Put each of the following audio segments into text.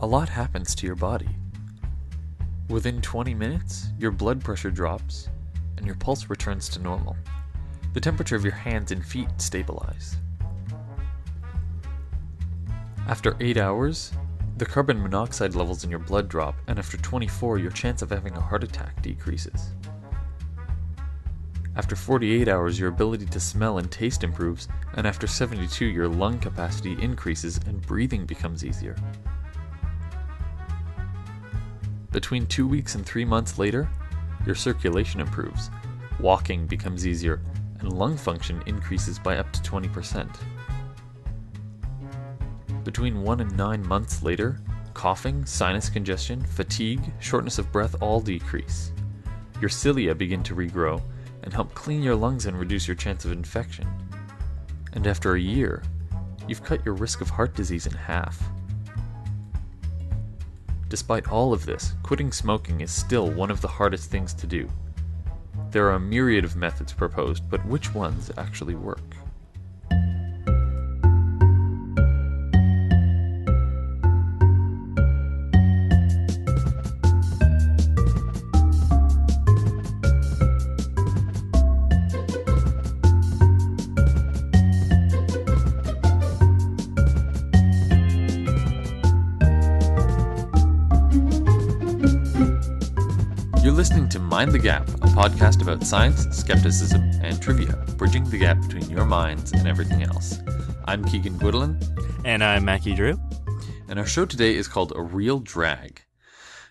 a lot happens to your body. Within 20 minutes, your blood pressure drops and your pulse returns to normal. The temperature of your hands and feet stabilize. After 8 hours, the carbon monoxide levels in your blood drop, and after 24, your chance of having a heart attack decreases. After 48 hours, your ability to smell and taste improves, and after 72, your lung capacity increases and breathing becomes easier. Between 2 weeks and 3 months later, your circulation improves, walking becomes easier, and lung function increases by up to 20%. Between 1 and 9 months later, coughing, sinus congestion, fatigue, shortness of breath all decrease. Your cilia begin to regrow and help clean your lungs and reduce your chance of infection. And after a year, you've cut your risk of heart disease in half. Despite all of this, quitting smoking is still one of the hardest things to do. There are a myriad of methods proposed, but which ones actually work? You're listening to Mind the Gap, a podcast about science, skepticism, and trivia, bridging the gap between your minds and everything else. I'm Keegan Gwydolyn. And I'm Mackie Drew. And our show today is called A Real Drag.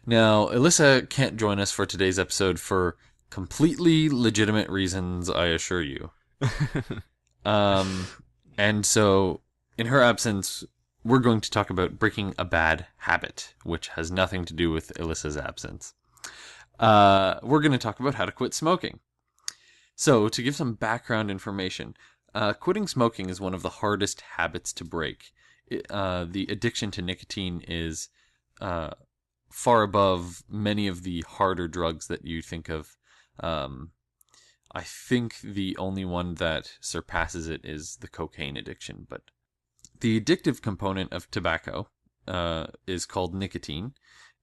Now, Alyssa can't join us for today's episode for completely legitimate reasons, I assure you. And so, in her absence, we're going to talk about breaking a bad habit, which has nothing to do with Alyssa's absence. We're going to talk about how to quit smoking. So, to give some background information, quitting smoking is one of the hardest habits to break. The addiction to nicotine is far above many of the harder drugs that you think of. I think the only one that surpasses it is the cocaine addiction. But the addictive component of tobacco is called nicotine.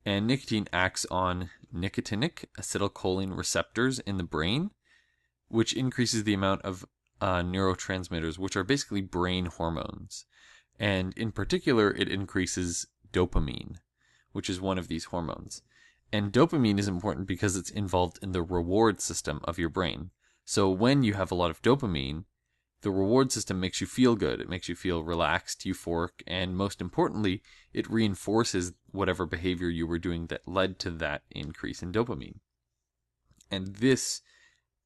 And nicotine acts on nicotinic acetylcholine receptors in the brain, which increases the amount of neurotransmitters, which are basically brain hormones. And in particular, it increases dopamine, which is one of these hormones. And dopamine is important because it's involved in the reward system of your brain. So when you have a lot of dopamine, the reward system makes you feel good. It makes you feel relaxed, euphoric, and most importantly, it reinforces whatever behavior you were doing that led to that increase in dopamine. And this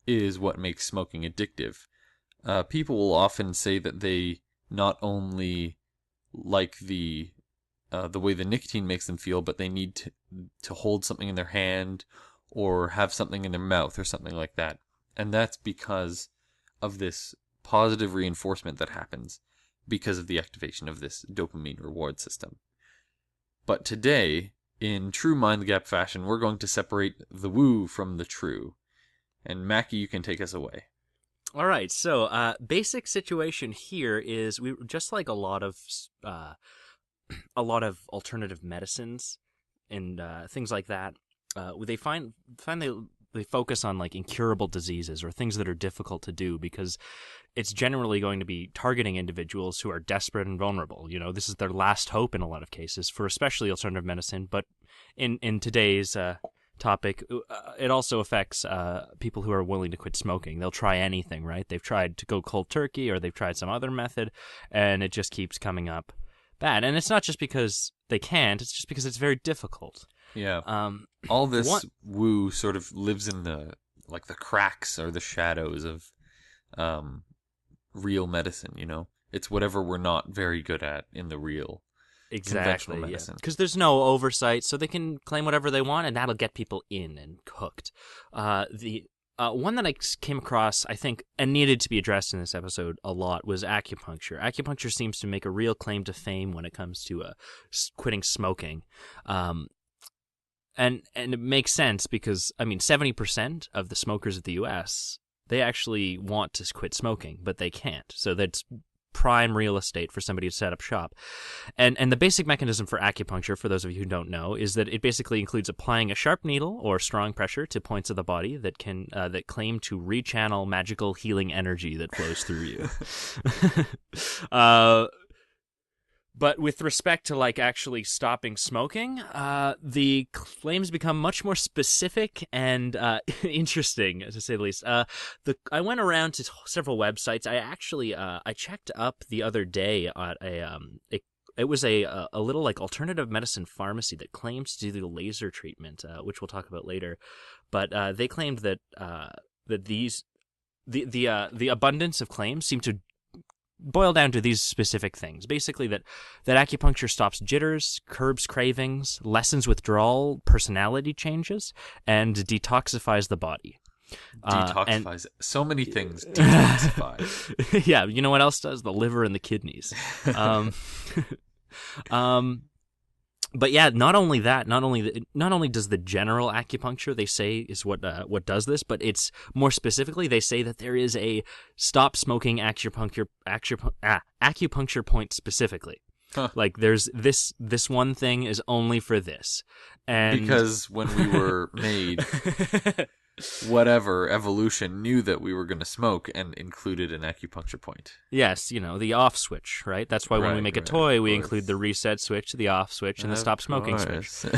is what makes smoking addictive. People will often say that they not only like the way the nicotine makes them feel, but they need to hold something in their hand or have something in their mouth or something like that. And that's because of this positive reinforcement that happens because of the activation of this dopamine reward system. But today, in true Mind the Gap fashion, we're going to separate the woo from the true. And Mackie, you can take us away. All right, so basic situation here is we just like a lot of alternative medicines and things like that. They focus on like incurable diseases or things that are difficult to do because it's generally going to be targeting individuals who are desperate and vulnerable. You know, this is their last hope in a lot of cases for especially alternative medicine. But in today's topic, it also affects people who are willing to quit smoking. They'll try anything, right? They've tried to go cold turkey or they've tried some other method, and it just keeps coming up bad. And it's not just because they can't, it's just because it's very difficult. Yeah. All this woo sort of lives in the cracks or the shadows of real medicine, you know? It's whatever we're not very good at in the real conventional medicine. Because there's no oversight, so they can claim whatever they want, and that'll get people in and hooked. The one that I came across, I think, and needed to be addressed in this episode a lot was acupuncture. Acupuncture seems to make a real claim to fame when it comes to quitting smoking. And it makes sense because, 70% of the smokers of the U.S., they actually want to quit smoking, but they can't. So that's prime real estate for somebody to set up shop. And the basic mechanism for acupuncture, for those of you who don't know, is that it basically includes applying a sharp needle or strong pressure to points of the body that can that claim to rechannel magical healing energy that flows through you. But with respect to like actually stopping smoking, the claims become much more specific and interesting, to say the least. I went around to several websites. I actually I checked up the other day at it was a little like alternative medicine pharmacy that claimed to do the laser treatment, which we'll talk about later. But they claimed that the abundance of claims seem to boil down to these specific things. Basically, that acupuncture stops jitters, curbs cravings, lessens withdrawal, personality changes, and detoxifies the body. Detoxifies. So many things detoxify. Yeah, you know what else does? The liver and the kidneys. But yeah, not only that, not only does the general acupuncture they say is what does this, but it's more specifically they say that there is a stop smoking acupuncture point specifically. Huh. Like there's this one thing is only for this, and because when we were made, whatever evolution knew that we were going to smoke and included an acupuncture point. Yes, the off switch, right? That's why when we make a toy, we include the reset switch, the off switch, and the stop smoking switch. So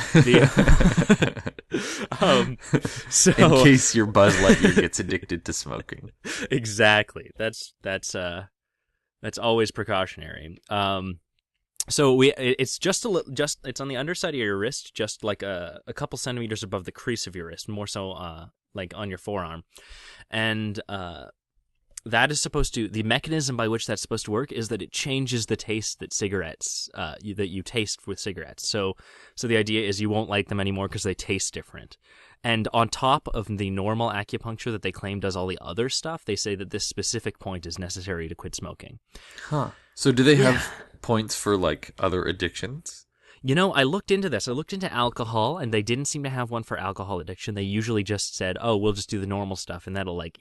in case your Buzz Lightyear gets addicted to smoking. Exactly. That's always precautionary. So it's just it's on the underside of your wrist, just like a couple centimeters above the crease of your wrist, more so like on your forearm, and that is supposed to, the mechanism by which that's supposed to work is that it changes the taste that cigarettes that you taste with cigarettes. So the idea is you won't like them anymore because they taste different. And on top of the normal acupuncture that they claim does all the other stuff, they say that this specific point is necessary to quit smoking. Huh. So do they have points for like other addictions? I looked into this. I looked into alcohol, and they didn't seem to have one for alcohol addiction. They usually just said, oh, we'll just do the normal stuff, and that'll, like,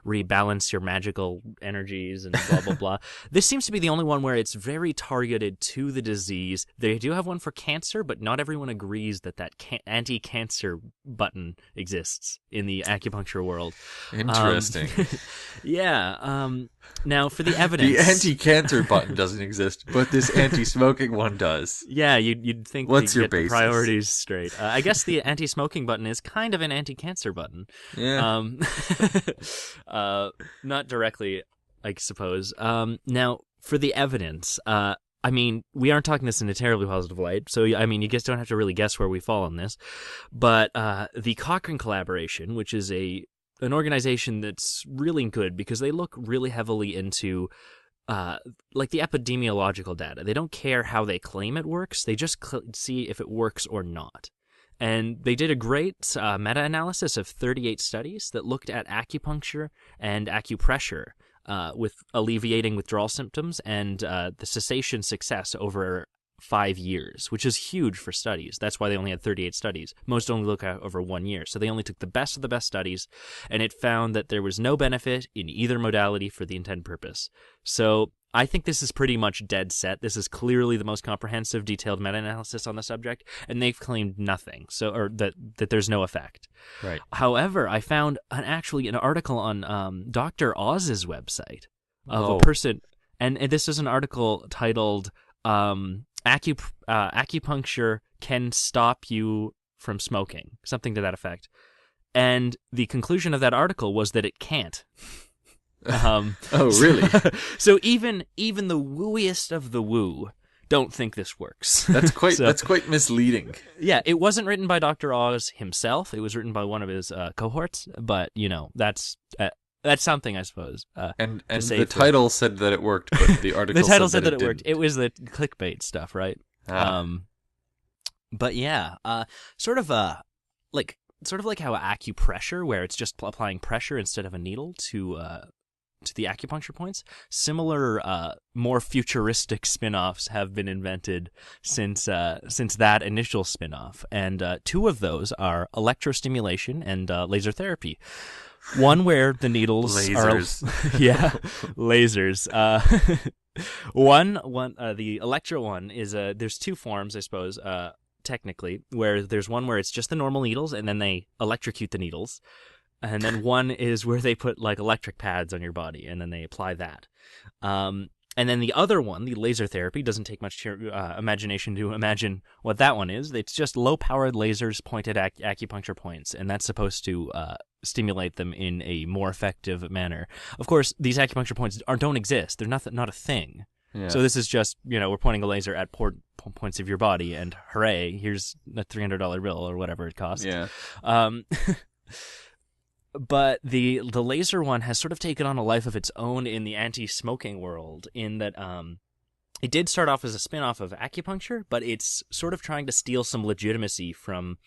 rebalance your magical energies and blah, blah, blah. This seems to be the only one where it's very targeted to the disease. They do have one for cancer, but not everyone agrees that anti-cancer button exists in the acupuncture world. Interesting. Yeah. Now, for the evidence... The anti-cancer button doesn't exist, but this anti-smoking one does. Yeah, you'd think what's your get basis? The priorities straight. I guess the anti-smoking button is kind of an anti-cancer button. Yeah. Not directly, I suppose. Now, for the evidence, we aren't talking this in a terribly positive light, so, you guys don't have to really guess where we fall on this. But the Cochrane collaboration, which is an organization that's really good because they look really heavily into like the epidemiological data. They don't care how they claim it works. They just see if it works or not. And they did a great meta-analysis of 38 studies that looked at acupuncture and acupressure with alleviating withdrawal symptoms and the cessation success over 5 years, which is huge for studies. That's why they only had 38 studies. Most only look at over 1 year. So they only took the best of the best studies, and it found that there was no benefit in either modality for the intended purpose. So I think this is pretty much dead set. This is clearly the most comprehensive, detailed meta-analysis on the subject, and they've claimed nothing, or that there's no effect. Right. However, I found an article on Dr. Oz's website of a person, and this is an article titled acupuncture can stop you from smoking, something to that effect. And the conclusion of that article was that it can't. Oh, really? So even the wooiest of the woo don't think this works. That's quite misleading. Yeah, it wasn't written by Dr. Oz himself. It was written by one of his cohorts, but that's something, I suppose. And the title said that it worked, but the article the title said that it worked. It was the clickbait stuff, right? But yeah, sort of like how acupressure, where it's just applying pressure instead of a needle to the acupuncture points. Similar, more futuristic spin-offs have been invented since that initial spin-off, and two of those are electrostimulation and laser therapy. One where the needles Lasers. are yeah, lasers. The Electra one is there's two forms, I suppose, technically, where there's one where it's just the normal needles and then they electrocute the needles. And then one is where they put like electric pads on your body and then they apply that. And then the other one, the laser therapy, doesn't take much imagination to imagine what that one is. It's just low-powered lasers pointed at acupuncture points, and that's supposed to stimulate them in a more effective manner. Of course, these acupuncture points don't exist. They're not a thing. Yeah. So this is just, we're pointing a laser at points of your body, and hooray, here's a $300 bill or whatever it costs. Yeah. But the laser one has sort of taken on a life of its own in the anti-smoking world, in that it did start off as a spin-off of acupuncture, but it's sort of trying to steal some legitimacy from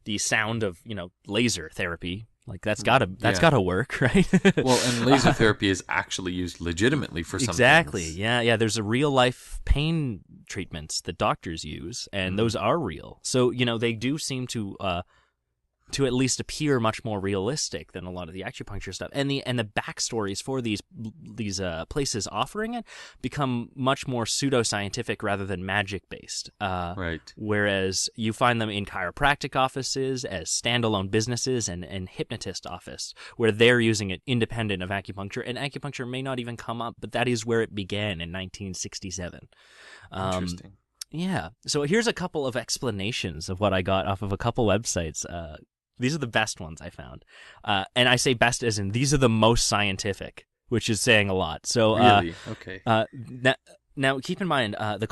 the sound of, laser therapy. Like that's gotta work, right? Well, and laser therapy is actually used legitimately for some exactly. things. Yeah. There's a real life pain treatments that doctors use, and those are real. So they do seem to at least appear much more realistic than a lot of the acupuncture stuff, and the backstories for these places offering it become much more pseudoscientific rather than magic based. Right. Whereas you find them in chiropractic offices as standalone businesses and hypnotist office where they're using it independent of acupuncture, and acupuncture may not even come up, but that is where it began in 1967. Interesting. Yeah. So here's a couple of explanations of what I got off of a couple websites. These are the best ones I found. And I say best as in these are the most scientific, which is saying a lot. So, really? Okay. Now, keep in mind, the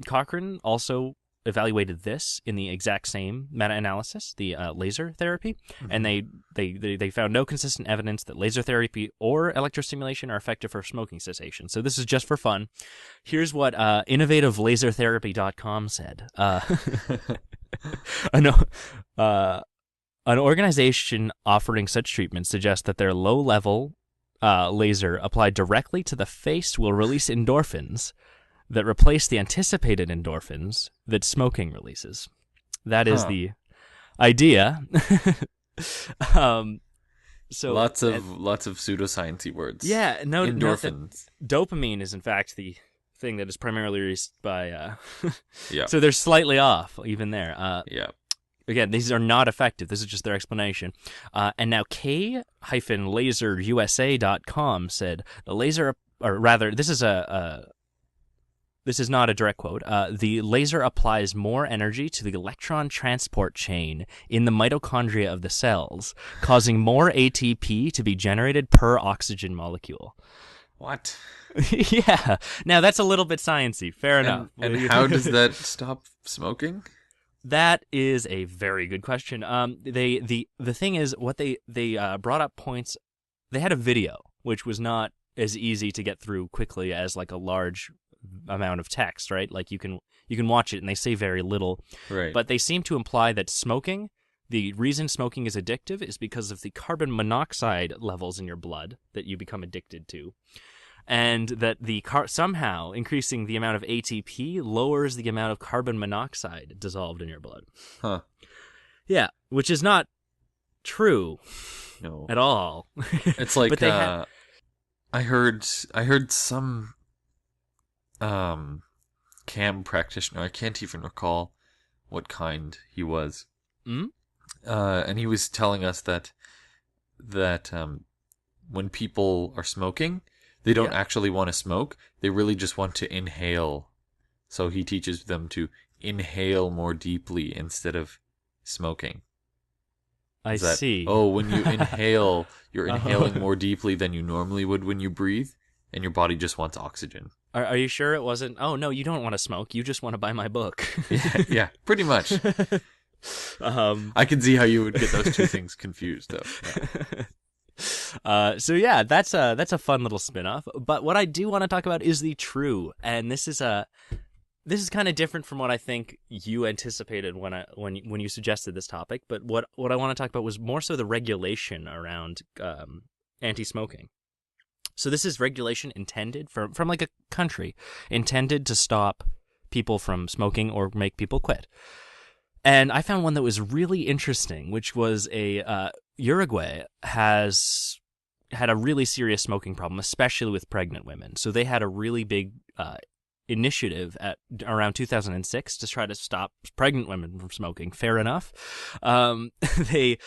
Cochrane also evaluated this in the exact same meta-analysis, the laser therapy, and they found no consistent evidence that laser therapy or electrostimulation are effective for smoking cessation. So this is just for fun. Here's what innovativelasertherapy.com said. An organization offering such treatment suggests that their low-level laser applied directly to the face will release endorphins that replace the anticipated endorphins that smoking releases. That is the idea. So lots of pseudoscience-y words. Yeah, no endorphins. Dopamine is in fact the thing that is primarily released by. Yeah. So they're slightly off even there. Yeah. Again, these are not effective. This is just their explanation. And now K-laserusa.com said the laser, or rather, this is not a direct quote. The laser applies more energy to the electron transport chain in the mitochondria of the cells, causing more ATP to be generated per oxygen molecule. What? Yeah. Now that's a little bit sciencey. Fair enough. And how does that stop smoking? That is a very good question. The thing is, what they brought up points. They had a video, which was not as easy to get through quickly as like a large amount of text, right? Like you can watch it and they say very little. Right. But they seem to imply that smoking, the reason smoking is addictive is because of the carbon monoxide levels in your blood that you become addicted to. And that somehow increasing the amount of ATP lowers the amount of carbon monoxide dissolved in your blood. Huh. Yeah, which is not true. No. At all. It's like I heard some CAM practitioner, I can't even recall what kind he was. Mm? And he was telling us that when people are smoking, they don't actually want to smoke. They really just want to inhale. So he teaches them to inhale more deeply instead of smoking. I see. Oh, when you inhale, you're inhaling more deeply than you normally would when you breathe, and your body just wants oxygen. Are you sure it wasn't, oh, no, you don't want to smoke. You just want to buy my book. Yeah, pretty much. I can see how you would get those two things confused, though. Yeah. So yeah, that's a fun little spin-off. But what I do want to talk about is the true, and this is kind of different from what I think you anticipated when you suggested this topic. But what I want to talk about was more so the regulation around anti-smoking. So this is regulation intended from like a country intended to stop people from smoking or make people quit. And I found one that was really interesting, which was Uruguay has had a really serious smoking problem, especially with pregnant women. So they had a really big initiative at around 2006 to try to stop pregnant women from smoking. Fair enough. They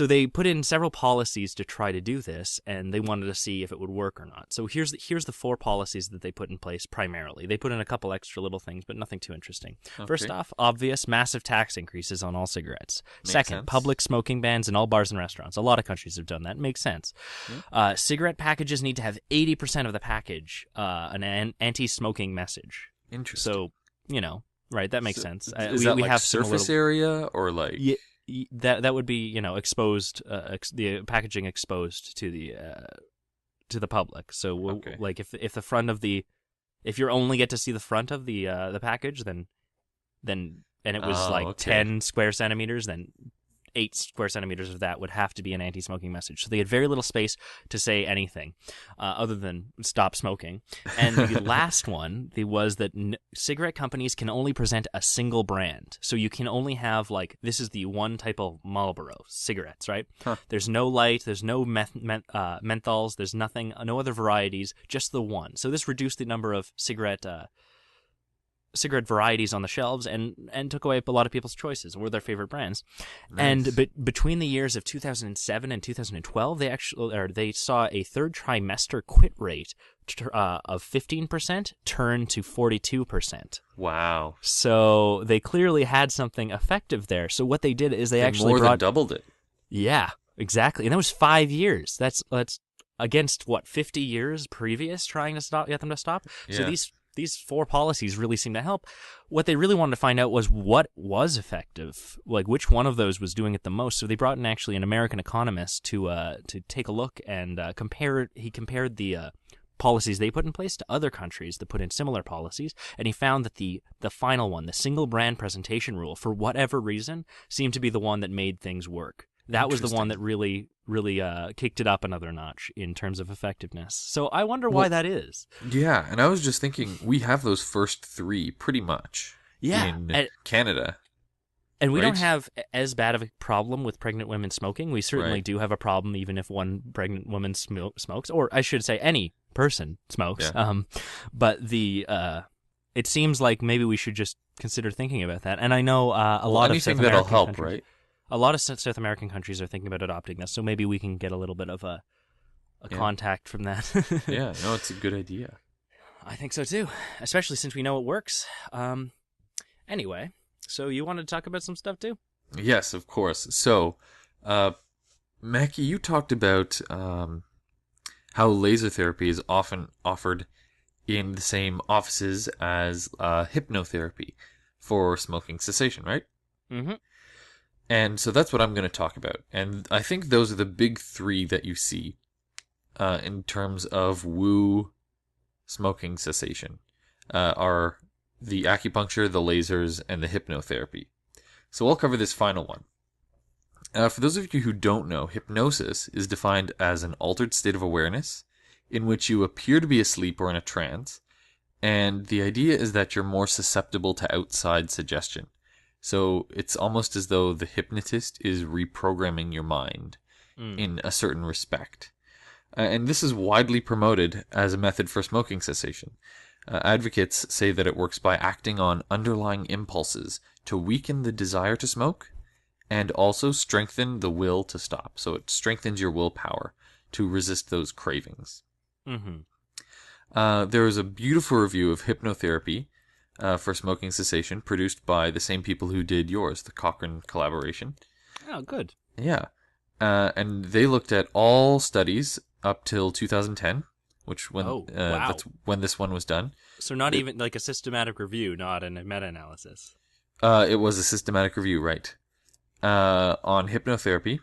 they put in several policies to try to do this, and they wanted to see if it would work or not. So here's the 4 policies that they put in place primarily. They put in a couple extra little things, but nothing too interesting. Okay. First off, obvious, massive tax increases on all cigarettes. Makes Second, sense. Public smoking bans in all bars and restaurants. A lot of countries have done that. Makes sense. Yeah. Cigarette packages need to have 80% of the package an anti-smoking message. Interesting. So, right, that makes sense. Is that like surface area or like... Yeah. That would be exposed the packaging exposed to the public. So okay. Like if the front of if you only get to see the front of the package, then and it was 10 square centimeters, then 8 square centimeters of that would have to be an anti-smoking message. So they had very little space to say anything other than stop smoking. And the last one was that cigarette companies can only present a single brand. So you can only have, this is the one type of Marlboro cigarettes, right? Huh. There's no light, there's no menthols, there's nothing, no other varieties, just the one. So this reduced the number of cigarette varieties on the shelves and took away a lot of people's choices or their favorite brands. Nice. And between the years of 2007 and 2012, they saw a third trimester quit rate of 15% turn to 42%. Wow. So they clearly had something effective there. So what they did is they actually more than doubled it. Yeah, exactly. And that was 5 years. That's against 50 years previous trying to get them to stop. Yeah. So these 4 policies really seem to help. What they really wanted to find out was what was effective, which one of those was doing it the most. So they brought in actually an American economist to take a look and compare. He compared the policies they put in place to other countries that put in similar policies, and he found that the final one, the single brand presentation rule, for whatever reason, seemed to be the one that made things work. That was the one that really kicked it up another notch in terms of effectiveness. So I wonder why that is. Yeah, and I was just thinking, we have those first 3 pretty much in Canada. And we don't have as bad of a problem with pregnant women smoking. We certainly do have a problem even if one pregnant woman smokes, or I should say any person smokes. Yeah. But it seems like maybe we should just consider thinking about that. And I know a lot of South American help, countries, right? A lot of South American countries are thinking about adopting this, so maybe we can get a little bit of a contact from that. Yeah, no, it's a good idea. I think so too, especially since we know it works. Anyway, so you wanted to talk about some stuff too? Yes, of course. So, Mackie, you talked about how laser therapy is often offered in the same offices as hypnotherapy for smoking cessation, right? Mm-hmm. And so that's what I'm going to talk about. And I think those are the big 3 that you see in terms of woo smoking cessation are the acupuncture, the lasers, and the hypnotherapy. So I'll cover this final one. For those of you who don't know, hypnosis is defined as an altered state of awareness in which you appear to be asleep or in a trance. And the idea is that you're more susceptible to outside suggestion. So it's almost as though the hypnotist is reprogramming your mind in a certain respect. And this is widely promoted as a method for smoking cessation. Advocates say that it works by acting on underlying impulses to weaken the desire to smoke and also strengthen the will to stop. So it strengthens your willpower to resist those cravings. Mm-hmm. There is a beautiful review of hypnotherapy for smoking cessation, produced by the same people who did yours, the Cochrane collaboration. Oh, good. Yeah. And they looked at all studies up till 2010, that's when this one was done. So not even like a systematic review, not a meta-analysis. It was a systematic review, right, on hypnotherapy.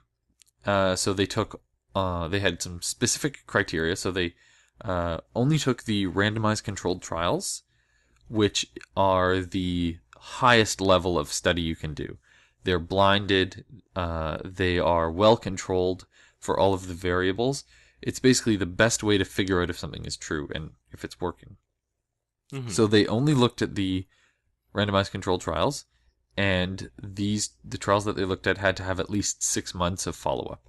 So they took, they had some specific criteria, so they only took the randomized controlled trials, which are the highest level of study you can do. They're blinded. They are well controlled for all of the variables. It's basically the best way to figure out if something is true and if it's working. Mm-hmm. So they only looked at the randomized controlled trials, And the trials that they looked at had to have at least 6 months of follow-up.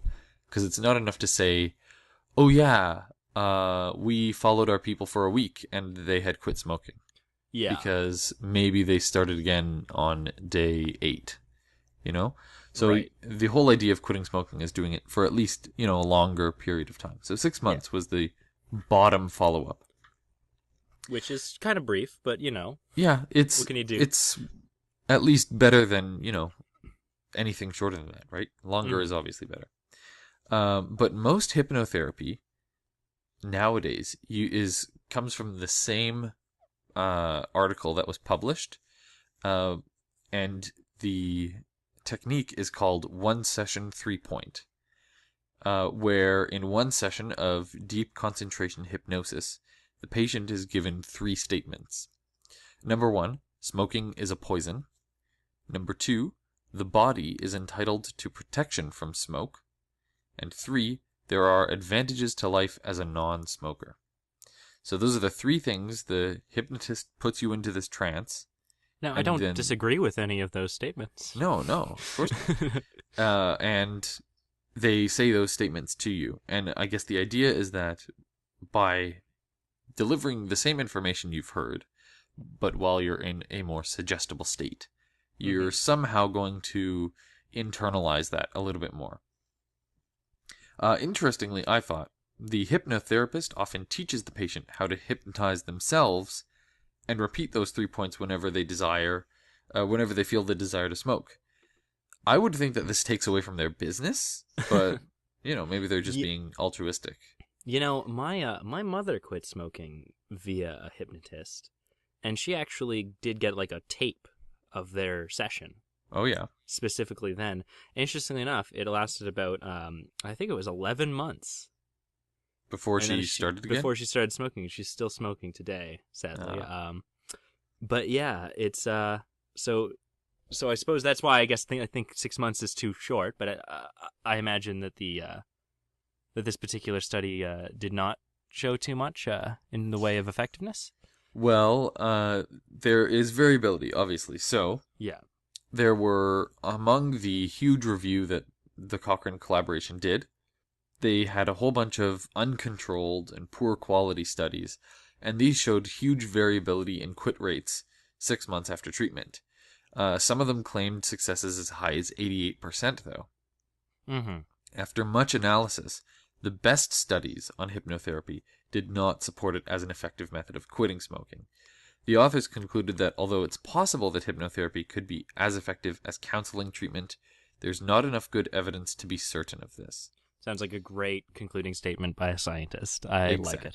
Because it's not enough to say, oh yeah, we followed our people for a week and they had quit smoking. Yeah. Because maybe they started again on day 8, you know? So Right. the whole idea of quitting smoking is doing it for at least, a longer period of time. So 6 months was the bottom follow-up. Which is kind of brief, but Yeah, what can you do? it's at least better than, anything shorter than that, right? Longer Mhm. is obviously better. But most hypnotherapy nowadays comes from the same article that was published, and the technique is called one session 3-point, where in one session of deep concentration hypnosis, the patient is given 3 statements. Number 1, smoking is a poison. Number 2, the body is entitled to protection from smoke. And 3, there are advantages to life as a non-smoker. So those are the 3 things the hypnotist puts you into this trance. Now, I And don't then, disagree with any of those statements. no, of course not. And they say those statements to you. And I guess the idea is that by delivering the same information you've heard, but while you're in a more suggestible state, you're somehow going to internalize that a little bit more. Interestingly, I thought, the hypnotherapist often teaches the patient how to hypnotize themselves and repeat those 3 points whenever they feel the desire to smoke. I would think that this takes away from their business, but, maybe they're just Ye- being altruistic. My mother quit smoking via a hypnotist, and she actually did get like a tape of their session Oh, yeah. specifically then. Interestingly enough, it lasted about I think it was 11 months. Before And then she started again? before she started smoking. She's still smoking today, sadly. Ah. But yeah, it's so I suppose that's why I think 6 months is too short. But I imagine that that this particular study did not show too much in the way of effectiveness. Well, there is variability, obviously. So, Yeah. there were, among the huge review that the Cochrane collaboration did, they had a whole bunch of uncontrolled and poor quality studies, and these showed huge variability in quit rates 6 months after treatment. Some of them claimed successes as high as 88%, though. Mm-hmm. After much analysis, the best studies on hypnotherapy did not support it as an effective method of quitting smoking. The authors concluded that although it's possible that hypnotherapy could be as effective as counseling treatment, there's not enough good evidence to be certain of this. Sounds like a great concluding statement by a scientist. I like it.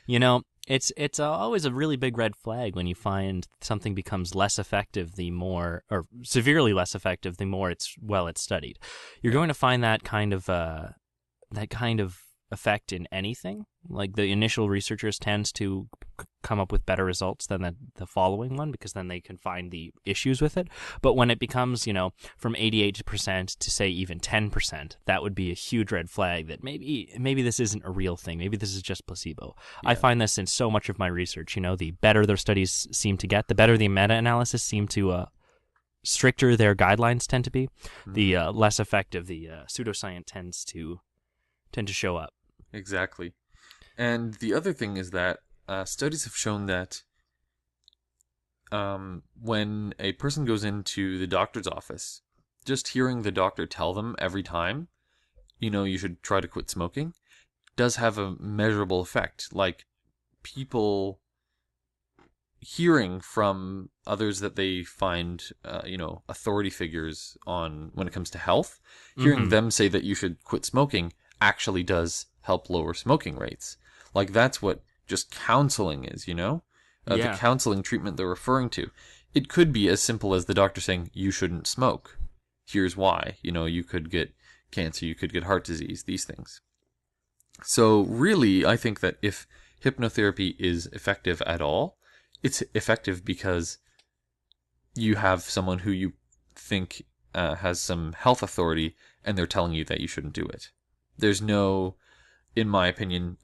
Exactly. It's always a really big red flag when you find something becomes less effective the more, or severely less effective the more it's studied. You're going to find that kind of effect in anything. Like the initial researchers tends to come up with better results than the following one, because then they can find the issues with it. But when it becomes, from 88% to say even 10%, that would be a huge red flag that maybe this isn't a real thing. Maybe this is just placebo. Yeah. I find this in so much of my research. The better their studies seem to get, the better the meta-analysis seem to stricter their guidelines tend to be, the less effective the pseudoscience tends to show up. Exactly. And the other thing is that studies have shown that when a person goes into the doctor's office, just hearing the doctor tell them every time, you should try to quit smoking, does have a measurable effect. Like people hearing from others that they find, authority figures on when it comes to health, hearing them say that you should quit smoking actually does help lower smoking rates. Like that's what just counseling is, the counseling treatment they're referring to. It could be as simple as the doctor saying you shouldn't smoke. Here's why. You could get cancer, you could get heart disease, these things. So really, I think that if hypnotherapy is effective at all, it's effective because you have someone who you think has some health authority and they're telling you that you shouldn't do it. There's no, in my opinion,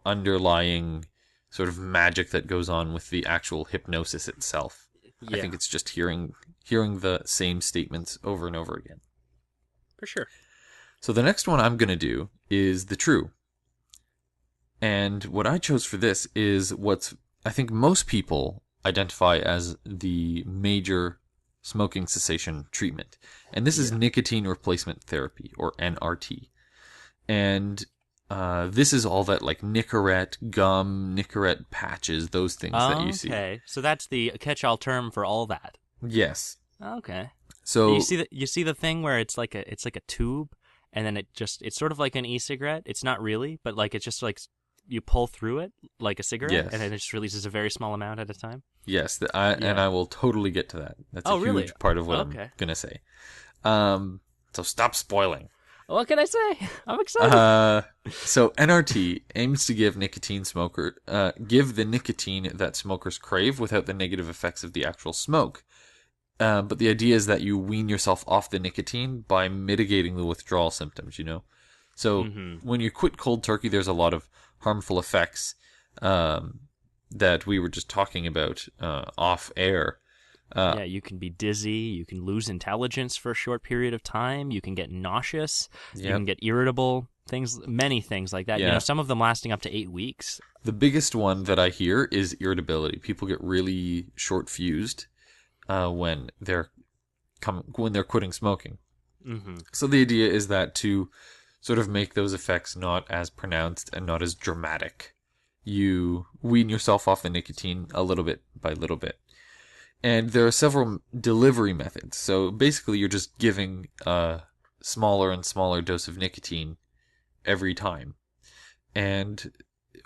underlying sort of magic that goes on with the actual hypnosis itself. Yeah. I think it's just hearing hearing the same statements over and over again. For sure. So the next one I'm going to do is the true. And what I chose for this is what's, I think most people identify as the major smoking cessation treatment. And this is nicotine replacement therapy, or NRT. And this is all that like Nicorette gum, Nicorette patches, those things that you see. Okay, so that's the catch-all term for all that. Yes. Okay. So You see the thing where it's like a tube, and then it's sort of like an e-cigarette. It's not really, but like it's just like you pull through it like a cigarette, Yes. and then it just releases a very small amount at a time. yes, and I will totally get to that. That's a huge really? part of what I'm Okay. gonna say. So stop spoiling. What can I say? I'm excited. So NRT aims to give give the nicotine that smokers crave without the negative effects of the actual smoke. But the idea is that you wean yourself off the nicotine by mitigating the withdrawal symptoms, So when you quit cold turkey, there's a lot of harmful effects that we were just talking about off air. Yeah, you can be dizzy, you can lose intelligence for a short period of time, you can get nauseous, you can get irritable, many things like that. Yeah. Some of them lasting up to 8 weeks. The biggest one that I hear is irritability. People get really short-fused when they're quitting smoking. Mm-hmm. So the idea is that to sort of make those effects not as pronounced and not as dramatic, you wean yourself off the nicotine a little bit by little bit. And there are several delivery methods. So basically you're just giving a smaller and smaller dose of nicotine every time. And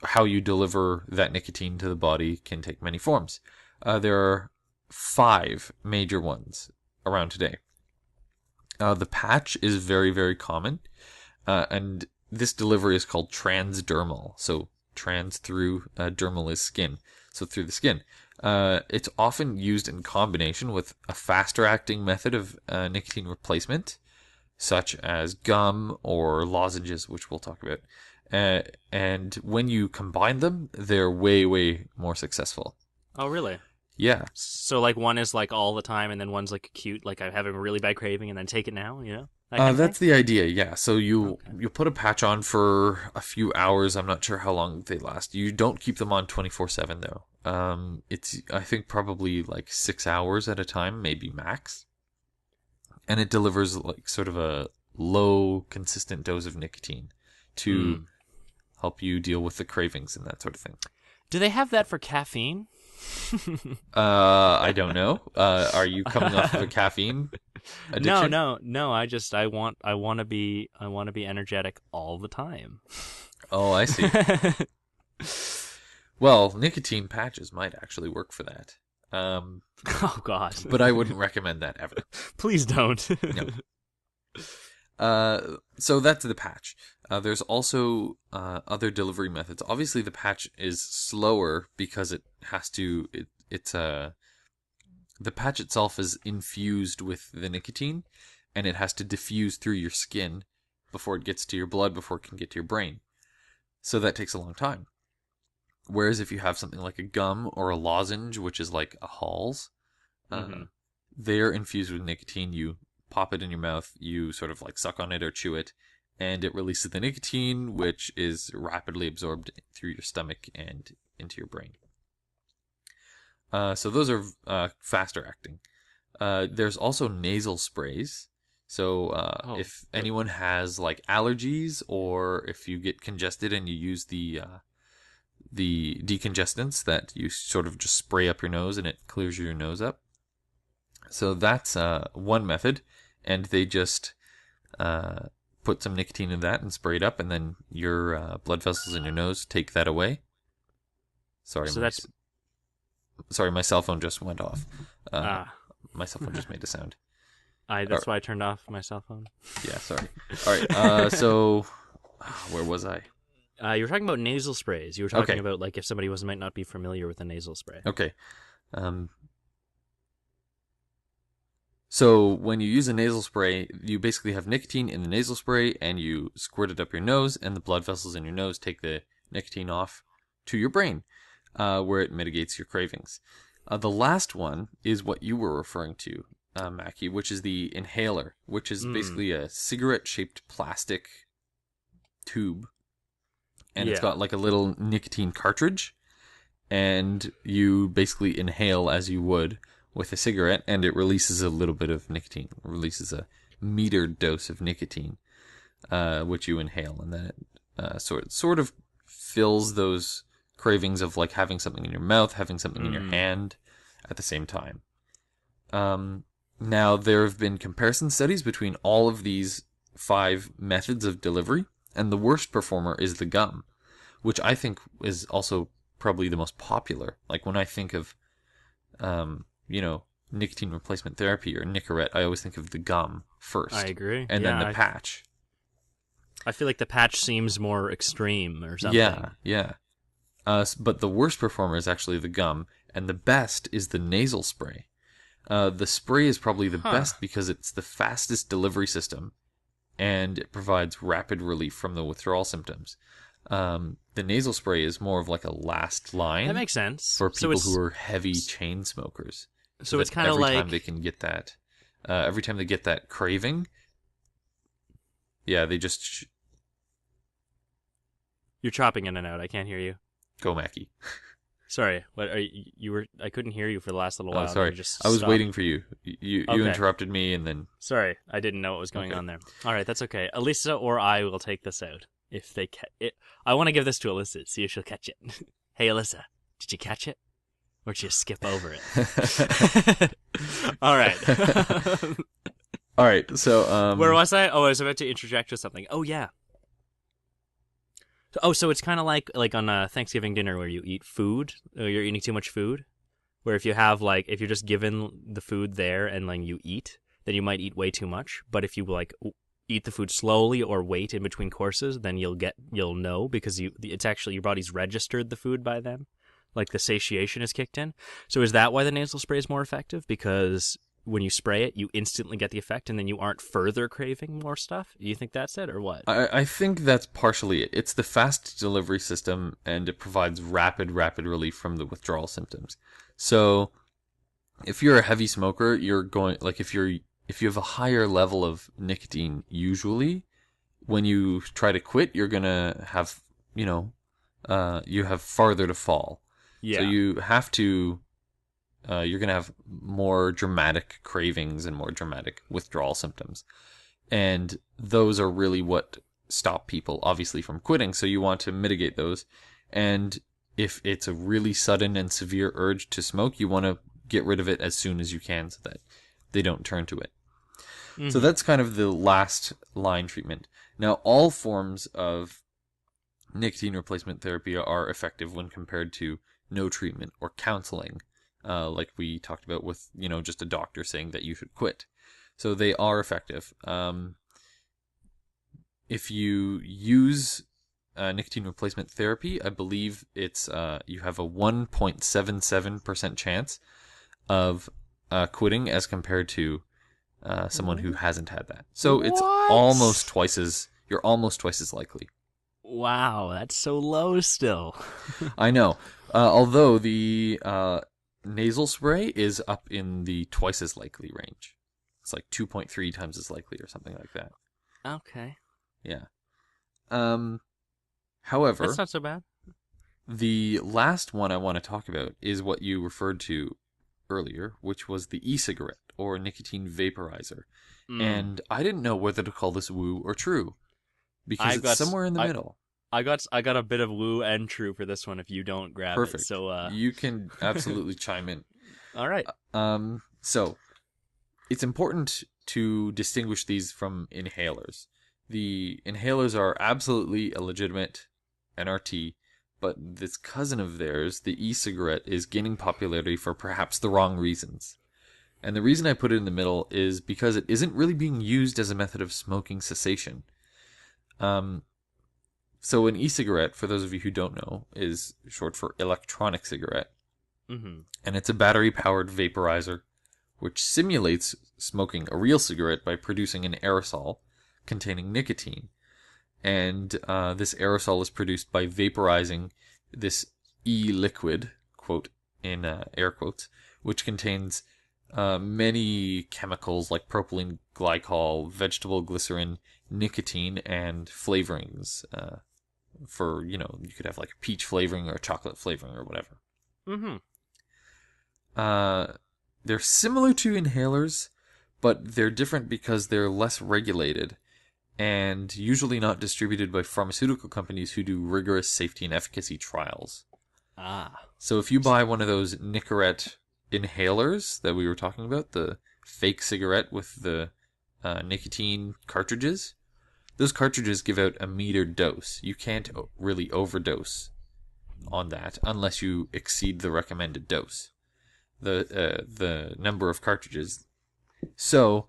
how you deliver that nicotine to the body can take many forms. There are 5 major ones around today. The patch is very, very common. And this delivery is called transdermal. So trans through dermal is skin. So through the skin. It's often used in combination with a faster acting method of nicotine replacement, such as gum or lozenges, which we'll talk about. And when you combine them, they're way, way more successful. Oh, really? Yeah. So like one is like all the time, and then one's like acute, like I'm having a really bad craving, and then take it now, That kind of That's thing? the idea, yeah. So you put a patch on for a few hours. I'm not sure how long they last. You don't keep them on 24/7 though. It's I think probably like 6 hours at a time, maybe max. And it delivers like sort of a low, consistent dose of nicotine to help you deal with the cravings and that sort of thing. Do they have that for caffeine? I don't know. Are you coming off of a caffeine addiction? No. I want to be energetic all the time. Oh, I see. Well, nicotine patches might actually work for that. Oh God! But I wouldn't recommend that ever. Please don't. No. So that's the patch. There's also other delivery methods. Obviously, the patch is slower because it has to. The patch itself is infused with the nicotine, and it has to diffuse through your skin before it gets to your blood, before it can get to your brain. So that takes a long time. Whereas if you have something like a gum or a lozenge, which is like a Halls, they're infused with nicotine. You pop it in your mouth, you sort of like suck on it or chew it, and it releases the nicotine, which is rapidly absorbed through your stomach and into your brain. So those are faster acting. There's also nasal sprays. So if anyone has like allergies, or if you get congested and you use the decongestants that you sort of just spray up your nose and it clears your nose up. So that's one method, and they just put some nicotine in that and spray it up, and then your blood vessels in your nose take that away. Sorry, my cell phone just went off. My cell phone just made a sound. That's why I turned off my cell phone. Yeah, sorry. All right, so where was I? You were talking about nasal sprays. You were talking about like if somebody might not be familiar with a nasal spray. Okay. So when you use a nasal spray, you basically have nicotine in the nasal spray, and you squirt it up your nose, and the blood vessels in your nose take the nicotine off to your brain, where it mitigates your cravings. The last one is what you were referring to, Mackie, which is the inhaler, which is basically a cigarette-shaped plastic tube, and it's Yeah. got like a little nicotine cartridge, and you basically inhale as you would with a cigarette, and it releases a little bit of nicotine, releases a metered dose of nicotine, which you inhale, and then it sort of fills those cravings of like having something in your mouth, having something in your hand at the same time. Now, there have been comparison studies between all of these 5 methods of delivery, and the worst performer is the gum, which I think is also probably the most popular. Like when I think of, nicotine replacement therapy or Nicorette, I always think of the gum I first, agree. and then Yeah, the patch. I feel like the patch seems more extreme or Yeah, something. yeah. But the worst performer is actually the gum, and the best is the nasal spray. The spray is probably the Huh. best because it's the fastest delivery system, and it provides rapid relief from the withdrawal symptoms. The nasal spray is more of like a last That line makes sense. for people who are heavy chain smokers, so so it's that kind of like every time they get that craving, yeah, they just you're chopping in and out. I can't hear you. go Mackie. Sorry. What are you were I couldn't hear you for the last little while. Oh, And then sorry, you just I was stopped. waiting for you. You Okay. interrupted me, and then Sorry. I didn't know what was going Okay. on there. All right, that's okay. Alyssa or I will take this out if they it. I want to give this to Alyssa, see if she'll catch it. Hey Alyssa, did you catch it? Or did you skip over it? All right. all right. So Where was I? Oh, I was about to interject with something. Oh yeah. So it's kind of like on a Thanksgiving dinner where you eat food, or you're eating too much food. Where if you're just given the food there and like you eat, then you might eat way too much. But if you like eat the food slowly or wait in between courses, then you'll know because it's actually your body's registered the food by then, like the satiation is kicked in. So is that why the nasal spray is more effective? Because when you spray it, you instantly get the effect, and then you aren't further craving more stuff. Do you think that's it, or what? I think that's partially it. It's the fast delivery system, and it provides rapid relief from the withdrawal symptoms. So, if you're a heavy smoker, you're going like if you have a higher level of nicotine, usually when you try to quit, you're gonna have you have farther to fall. Yeah. So you have to you're going to have more dramatic cravings and more dramatic withdrawal symptoms. And those are really what stop people, obviously, from quitting. So you want to mitigate those. And if it's a really sudden and severe urge to smoke, you want to get rid of it as soon as you can so that they don't turn to it. Mm-hmm. So that's kind of the last line treatment. Now, all forms of nicotine replacement therapy are effective when compared to no treatment or counseling. Like we talked about with, just a doctor saying that you should quit. So they are effective. If you use nicotine replacement therapy, I believe it's you have a 1.77% chance of quitting as compared to someone who hasn't had that. So it's you're almost twice as likely. Wow, that's so low still. I know. Although the nasal spray is up in the twice as likely range. It's like 2.3 times as likely or something like that. Okay. Yeah. However, That's not so bad. the last one I want to talk about is what you referred to earlier, which was the e-cigarette or nicotine vaporizer. And I didn't know whether to call this woo or true because it's somewhere in the middle. I got a bit of woo and true for this one if you don't grab Perfect. it. So you can absolutely chime in. all right. So it's important to distinguish these from inhalers. The inhalers are absolutely a legitimate NRT, but this cousin of theirs, the e-cigarette, is gaining popularity for perhaps the wrong reasons. And the reason I put it in the middle is because it isn't really being used as a method of smoking cessation. So an e-cigarette, for those of you who don't know, is short for electronic cigarette. Mm-hmm. And it's a battery-powered vaporizer which simulates smoking a real cigarette by producing an aerosol containing nicotine. And this aerosol is produced by vaporizing this e-liquid, quote, in air quotes, which contains many chemicals like propylene glycol, vegetable glycerin, nicotine, and flavorings. For, you could have like a peach flavoring or a chocolate flavoring or whatever. Mm-hmm. They're similar to inhalers, but they're different because they're less regulated and usually not distributed by pharmaceutical companies who do rigorous safety and efficacy trials. Ah. So if you buy one of those Nicorette inhalers that we were talking about, the fake cigarette with the nicotine cartridges, those cartridges give out a metered dose. You can't really overdose on that unless you exceed the recommended dose, the number of cartridges. So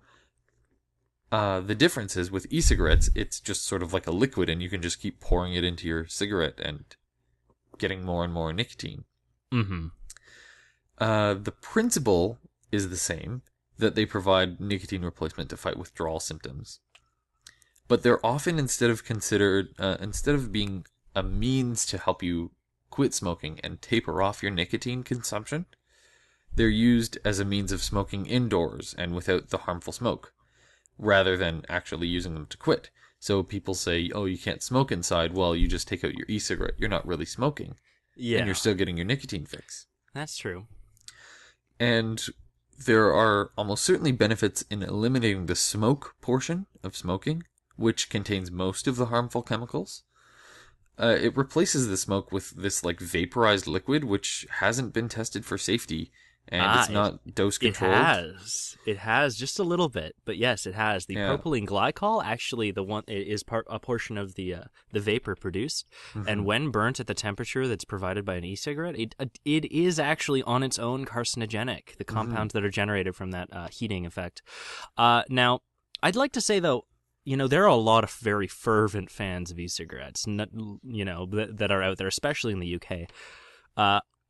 the difference is with e-cigarettes, it's just sort of like a liquid, and you can just keep pouring it into your cigarette and getting more and more nicotine. Mm-hmm. The principle is the same, that they provide nicotine replacement to fight withdrawal symptoms. But they're often instead of being a means to help you quit smoking and taper off your nicotine consumption, they're used as a means of smoking indoors and without the harmful smoke, rather than actually using them to quit. So people say, oh, you can't smoke inside. Well, you just take out your e-cigarette. You're not really smoking. Yeah. And you're still getting your nicotine fix. That's true. And there are almost certainly benefits in eliminating the smoke portion of smoking, which contains most of the harmful chemicals. It replaces the smoke with this like vaporized liquid, which hasn't been tested for safety, and it's not dose controlled. It has just a little bit, but yes, it has. The propylene glycol, actually, the one is a portion of the vapor produced, and when burnt at the temperature that's provided by an e-cigarette, it is actually on its own carcinogenic. The compounds that are generated from that heating effect. Now, I'd like to say though, there are a lot of very fervent fans of e-cigarettes, that are out there, especially in the UK.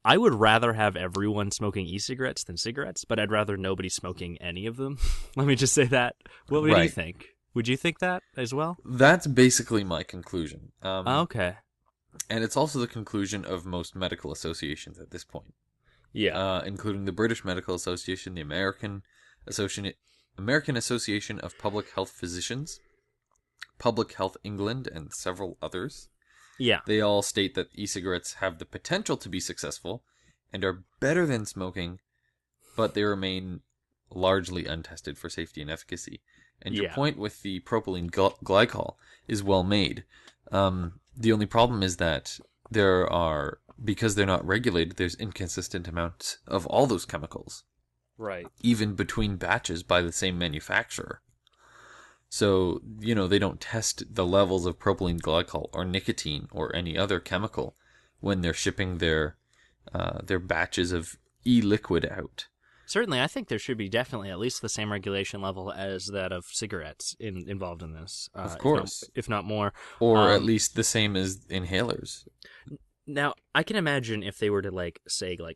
I would rather have everyone smoking e-cigarettes than cigarettes, but I'd rather nobody smoking any of them. Let me just say that. What do you think? Would you think that as well? That's basically my conclusion. Okay. And it's also the conclusion of most medical associations at this point. Yeah. Including the British Medical Association, the American Association of Public Health Physicians, Public Health England, and several others. Yeah. They all state that e-cigarettes have the potential to be successful and are better than smoking, but they remain largely untested for safety and efficacy. And your point with the propylene glycol is well made. The only problem is that because they're not regulated, there's inconsistent amounts of all those chemicals. Right. Even between batches by the same manufacturer. So, they don't test the levels of propylene glycol or nicotine or any other chemical when they're shipping their batches of e-liquid out. Certainly, I think there should be definitely at least the same regulation level as that of cigarettes involved in this. Of course. If not more. Or at least the same as inhalers. Now, I can imagine if they were to,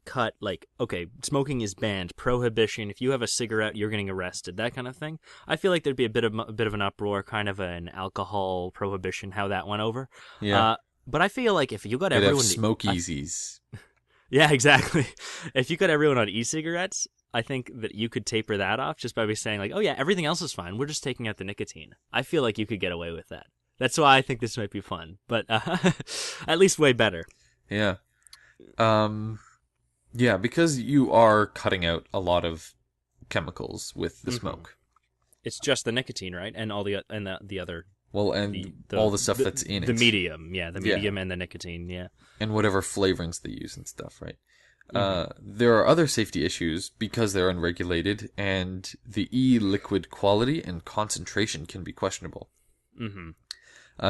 cut, okay, smoking is banned, prohibition, if you have a cigarette, you're getting arrested, that kind of thing. I feel like there'd be a bit of an uproar, kind of an alcohol prohibition, how that went over. Yeah. But I feel like if you got They'd everyone... have smokiesies. Yeah, exactly. If you got everyone on e-cigarettes, I think that you could taper that off just by saying, oh yeah, everything else is fine, we're just taking out the nicotine. I feel like you could get away with that. That's why I think this might be fun, but at least way better. Yeah. Because you are cutting out a lot of chemicals with the smoke. It's just the nicotine, right? And all the other. Well, and all the stuff that's in it. The medium, and the nicotine, yeah. And whatever flavorings they use and stuff, right? There are other safety issues because they're unregulated, and the e-liquid quality and concentration can be questionable. Mm-hmm.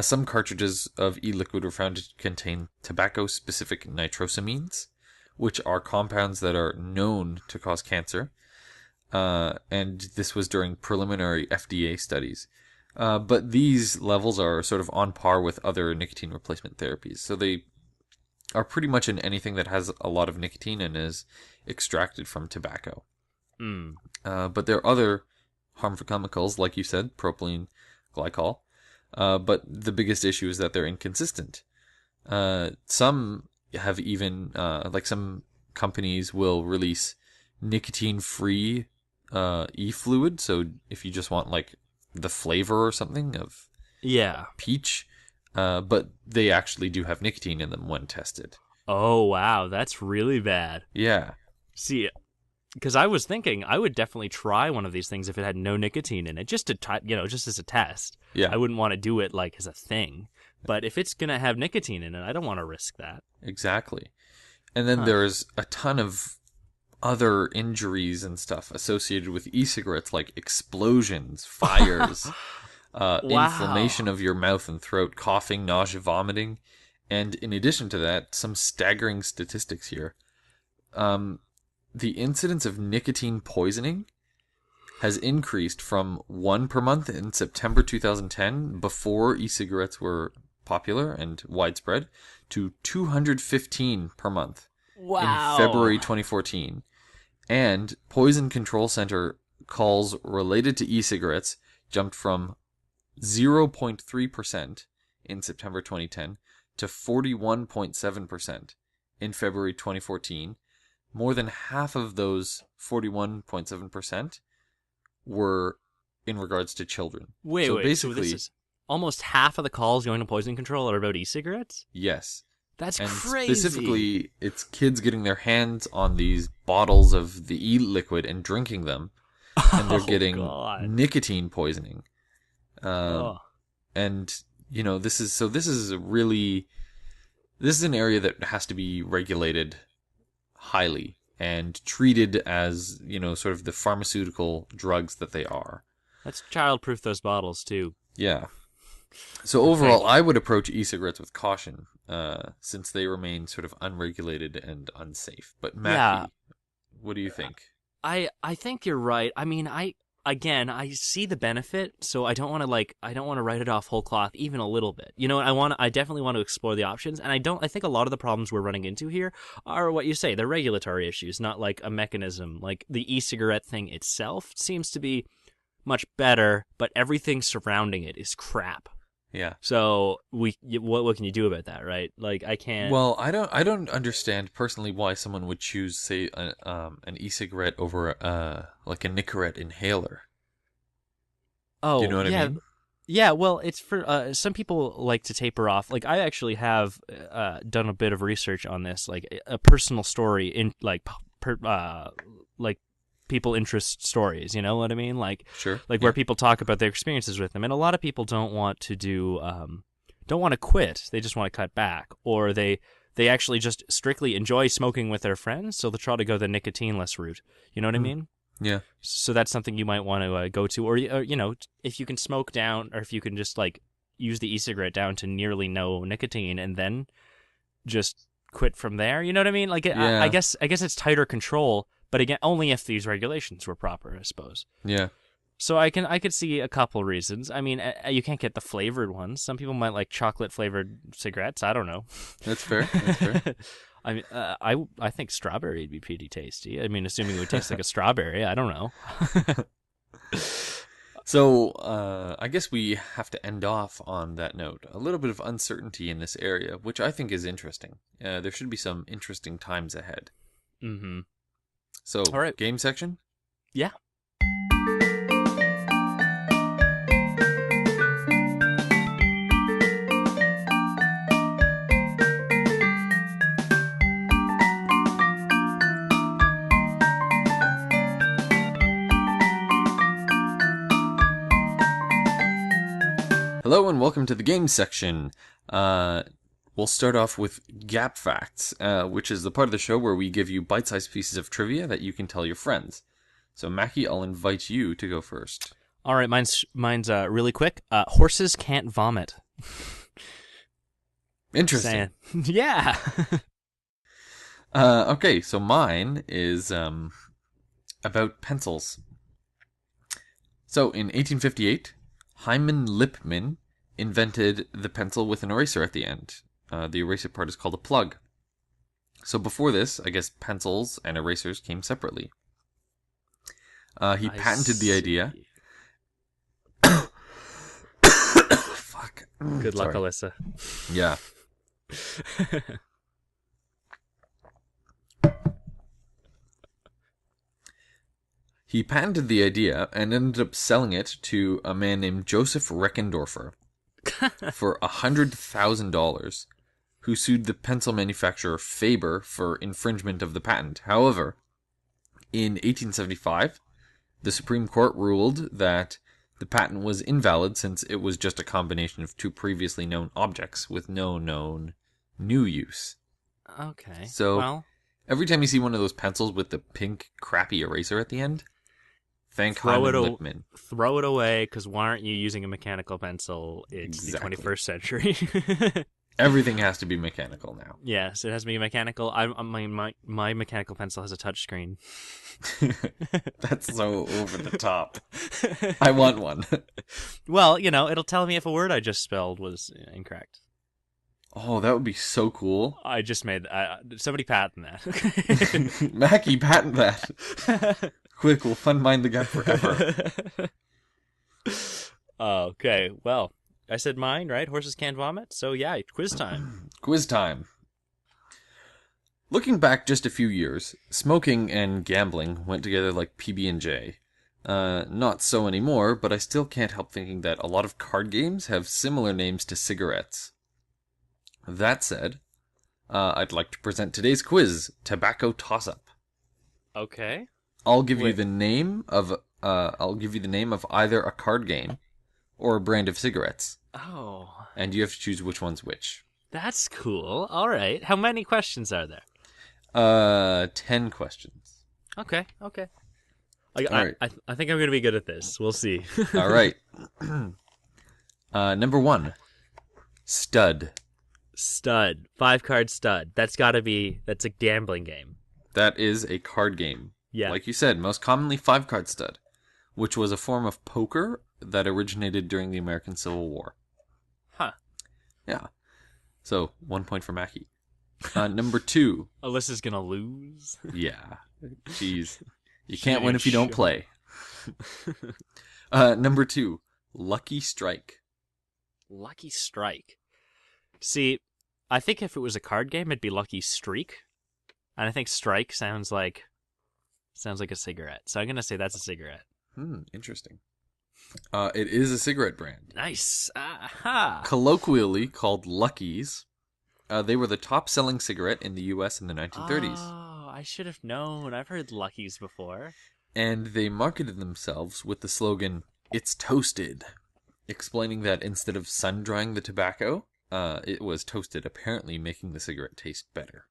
Some cartridges of e-liquid were found to contain tobacco-specific nitrosamines, which are compounds that are known to cause cancer. And this was during preliminary FDA studies. But these levels are sort of on par with other nicotine replacement therapies. So they are pretty much in anything that has a lot of nicotine and is extracted from tobacco. But there are other harmful chemicals, like you said, propylene glycol. But the biggest issue is that they're inconsistent. Some have even, some companies will release nicotine-free e-fluid. So if you just want like the flavor or something of Yeah. peach, but they actually do have nicotine in them when tested. Oh, wow. That's really bad. Yeah, See, because I was thinking I would definitely try one of these things if it had no nicotine in it, just to just as a test. yeah, I wouldn't want to do it like as a thing, but if it's gonna have nicotine in it, I don't want to risk that. exactly. And then Huh. there's a ton of other injuries and stuff associated with e-cigarettes, like explosions, fires, Wow. inflammation of your mouth and throat, coughing, nausea, vomiting. And in addition to that, some staggering statistics here. Um, the incidence of nicotine poisoning has increased from 1 per month in September 2010, before e-cigarettes were popular and widespread, to 215 per month in Wow. February 2014. And Poison Control Center calls related to e-cigarettes jumped from 0.3% in September 2010 to 41.7% in February 2014. More than half of those 41.7% were in regards to children. Wait, So wait. So this basically, is almost half of the calls going to poison control are about e-cigarettes? yes. That's And crazy. specifically, it's kids getting their hands on these bottles of the e-liquid and drinking them, and they're Oh getting God. nicotine poisoning. Um, Oh. and this is an area that has to be regulated highly and treated as, sort of the pharmaceutical drugs that they are. Let's childproof those bottles too. Yeah. So I overall, think. I would approach e-cigarettes with caution, since they remain sort of unregulated and unsafe. But Yeah, Mackie, what do you think? I think you're right. I mean, I see the benefit, so I don't want to write it off whole cloth even a little bit. You know, I definitely want to explore the options, and I think a lot of the problems we're running into here are what you say, they're regulatory issues, not like a mechanism. Like the e-cigarette thing itself seems to be much better, but everything surrounding it is crap. Yeah. So what can you do about that, right? Like I can't. Well, I don't understand personally why someone would choose, say, an e-cigarette over like a Nicorette inhaler. Do you know Oh what I yeah, mean? yeah. Well, it's for some people like to taper off. Like I actually have done a bit of research on this, like a personal story in like people interest stories. You know what I mean? Sure. Like where Yeah. people talk about their experiences with them, and a lot of people don't want to quit. They just want to cut back, or they actually just strictly enjoy smoking with their friends, so they'll try to go the nicotineless route. You know what I Hmm. mean? Yeah. So that's something you might want to go to, or if you can smoke down, or if you can just like use the e-cigarette down to nearly no nicotine, and then just quit from there. You know what I mean? Like I Yeah. guess it's tighter control, but again, only if these regulations were proper, I suppose. Yeah. So I could see a couple reasons. I mean, you can't get the flavored ones. Some people might like chocolate flavored cigarettes. I don't know. That's fair. That's fair. I mean, I think strawberry would be pretty tasty. I mean, assuming it would taste like a strawberry. I don't know. So, I guess we have to end off on that note. A little bit of uncertainty in this area, which I think is interesting. There should be some interesting times ahead. Mm-hmm. So, All right. game section? Yeah. Hello and welcome to the game section. We'll start off with Gap Facts, which is the part of the show where we give you bite-sized pieces of trivia that you can tell your friends. So, Mackie, I'll invite you to go first. All right. Mine's really quick. Horses can't vomit. Interesting. Saying. Yeah. Okay, so mine is about pencils. So, in 1858, Hyman Lipman invented the pencil with an eraser at the end. The eraser part is called a plug. So before this, I guess pencils and erasers came separately. He I patented the idea. see. Fuck. Good luck, Sorry. Alyssa. Yeah. He patented the idea and ended up selling it to a man named Joseph Reckendorfer for $100,000, who sued the pencil manufacturer Faber for infringement of the patent. However, in 1875, the Supreme Court ruled that the patent was invalid since it was just a combination of two previously known objects with no known new use. Okay. So, well, every time you see one of those pencils with the pink crappy eraser at the end, thank throw Hyman it, Lippmann. throw it away, because why aren't you using a mechanical pencil? It's Exactly. the 21st century. Everything has to be mechanical now. Yes, it has to be mechanical. My mechanical pencil has a touch screen. That's so over the top. I want one. Well, it'll tell me if a word I just spelled was incorrect. Oh, that would be so cool. I just made somebody patent that. Mackie, patent that. Quick, we'll fund Mind the Gap forever. Okay, well, I said mine, right? Horses can't vomit. So yeah, quiz time. Quiz time. Looking back just a few years, smoking and gambling went together like PB&J. Not so anymore, but I still can't help thinking that a lot of card games have similar names to cigarettes. That said, I'd like to present today's quiz, Tobacco Toss-Up. Okay. I'll give you the name of either a card game or a brand of cigarettes. Oh. And you have to choose which one's which. That's cool. All right. How many questions are there? 10 questions. Okay. All right. I think I'm going to be good at this. We'll see. All right. Number 1. Stud. Stud. 5-card stud. That's a gambling game. That is a card game. Yeah. Like you said, most commonly 5-card stud, which was a form of poker that originated during the American Civil War. Huh. Yeah. So, 1 point for Mackie. Number 2. Alyssa's going to lose. Yeah. Jeez. You can't win if you don't play. Number 2. Lucky Strike. Lucky Strike. See, I think if it was a card game, it'd be Lucky Streak. And I think strike sounds like a cigarette. So I'm going to say that's a cigarette. Interesting. It is a cigarette brand. Nice. Aha. Colloquially called Luckies, they were the top-selling cigarette in the U.S. in the 1930s. Oh, I should have known. I've heard Luckies before. And they marketed themselves with the slogan, "It's toasted," explaining that instead of sun-drying the tobacco, it was toasted, apparently making the cigarette taste better.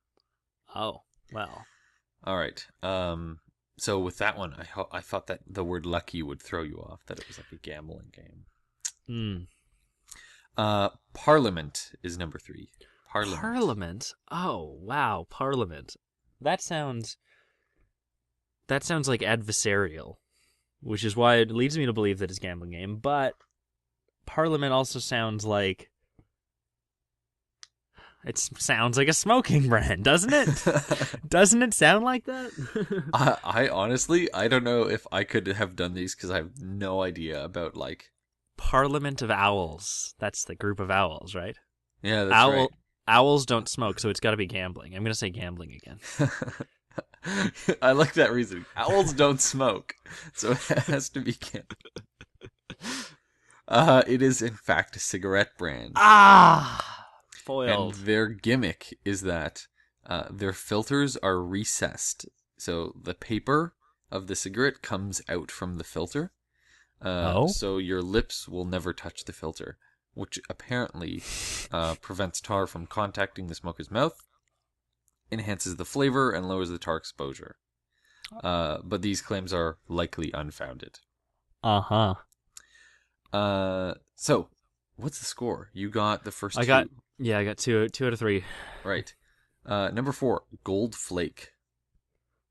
Oh, well. All right. So with that one, I thought that the word lucky would throw you off, that it was like a gambling game. Parliament is number 3. Parliament? Oh, wow. Parliament. That sounds like adversarial, which is why it leads me to believe that it's a gambling game, but Parliament also sounds like... It sounds like a smoking brand, doesn't it? Doesn't it sound like that? I honestly, I don't know if I could have done these because I have no idea about, like... Parliament of Owls. That's the group of owls, right? Yeah, that's right. Owls don't smoke, so it's got to be gambling. I'm going to say gambling again. I like that reasoning. Owls don't smoke, so it has to be gambling. It is, in fact, a cigarette brand. Ah! Foiled. And their gimmick is that their filters are recessed. So the paper of the cigarette comes out from the filter. So your lips will never touch the filter, which apparently prevents tar from contacting the smoker's mouth, enhances the flavor, and lowers the tar exposure. But these claims are likely unfounded. Uh-huh. So, what's the score? You got the first two. I got two out of 3. Right. Number 4, Gold Flake.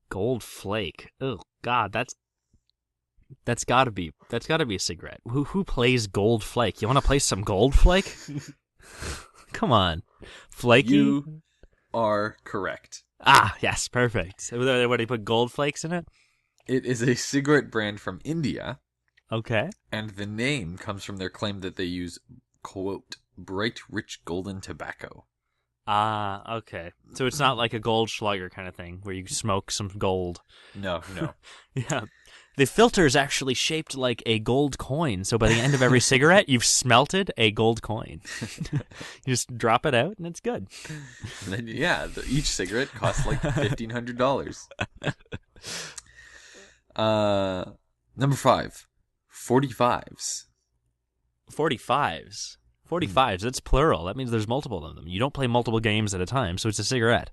Gold Flake. Oh God, that's gotta be a cigarette. Who plays Gold Flake? You want to play some Gold Flake? Come on, Flaky. You are correct. Ah, yes, perfect. What do you put gold flakes in it? It is a cigarette brand from India. Okay. And the name comes from their claim that they use, quote, bright, rich, golden tobacco. Ah, okay. So it's not like a Goldschlager kind of thing where you smoke some gold. No. Yeah. The filter is actually shaped like a gold coin. So by the end of every cigarette, you've smelted a gold coin. You just drop it out and it's good. And then, yeah, each cigarette costs like $1,500. Number 5, 45s. 45s. 45s, that's plural. That means there's multiple of them. You don't play multiple games at a time, so it's a cigarette.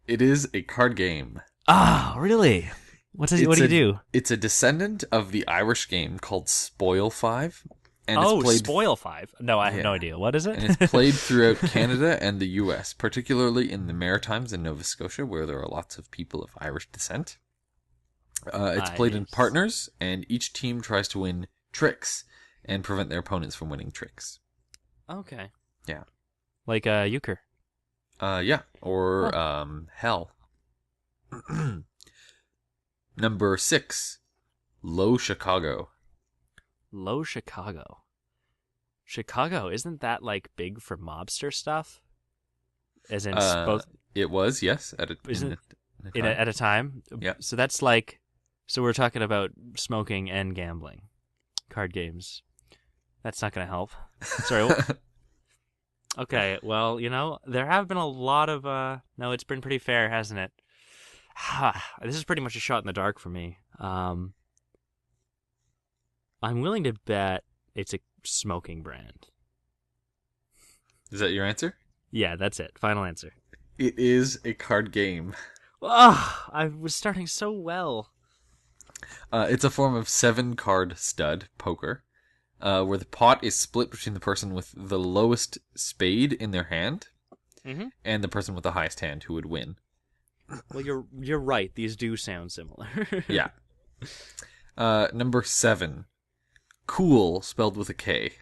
It is a card game. Ah, really? What do you do? It's a descendant of the Irish game called Spoil 5. And Oh, it's played, Spoil 5. No, I have no idea. What is it? and it's played throughout Canada and the US, particularly in the Maritimes and Nova Scotia, where there are lots of people of Irish descent. It's played in Nice. partners, and each team tries to win tricks and prevent their opponents from winning tricks. Okay. Yeah. Like euchre. Yeah. Or hell. Number 6, Low Chicago. Low Chicago. Chicago, isn't that like big for mobster stuff? As in both It was, yes, at a, Isn't in a time. at a time? Yeah. So that's like, so we're talking about smoking and gambling. Card games. That's not going to help. Sorry. Okay, well, there have been a lot of, no, it's been pretty fair, hasn't it? This is pretty much a shot in the dark for me. I'm willing to bet it's a smoking brand. Is that your answer? Yeah, that's it. Final answer. It is a card game. I was starting so well. It's a form of 7-card stud poker, where the pot is split between the person with the lowest spade in their hand and the person with the highest hand who would win. Well, you're right. These do sound similar. Yeah. Number 7, Cool, spelled with a K.